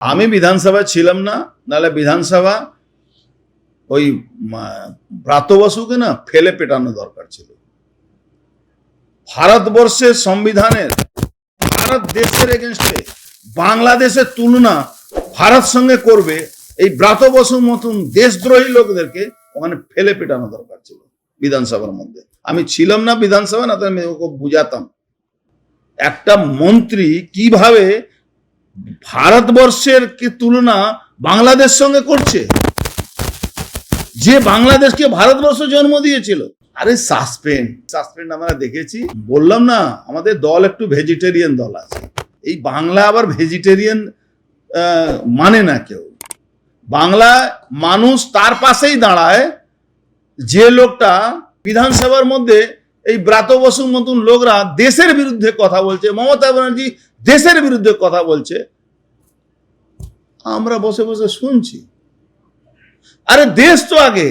আমি বিধানসভায় ছিলাম না, নাহলে বিধানসভা ওই ব্রাত বসুকে না ফেলে পেটানো দরকার ছিল। ভারতবর্ষের সংবিধানের, ভারত দেশের এগেনস্টে বাংলাদেশের তুলনা ভারত সঙ্গে করবে, এই ব্রাত বসুর মতন দেশদ্রোহী লোকদেরকে ওখানে ফেলে পেটানো দরকার ছিল বিধানসভার মধ্যে। আমি ছিলাম না বিধানসভা, না তো আমি ওকে বুঝাতাম একটা মন্ত্রী কিভাবে ভারতবর্ষের কি তুলনা বাংলাদেশ সঙ্গে করছে, যে বাংলাদেশকে ভারতবর্ষ জন্ম দিয়েছিল। আরে সাসপেন্ড আমরা দেখেছি, বললাম না আমাদের দল একটু ভেজিটেরিয়ান দল আছে। এই বাংলা আবার ভেজিটেরিয়ান মানে না কেউ। বাংলা মানুষ তার পাশেই দাঁড়ায় যে লোকটা বিধানসভার মধ্যে এই ব্রাত বসুর মতন লোকরা দেশের বিরুদ্ধে কথা বলছে, মমতা ব্যানার্জি দেশের বিরুদ্ধে কথা বলছে, আমরা বসে বসে শুনছি। আরে দেশ তো আগে।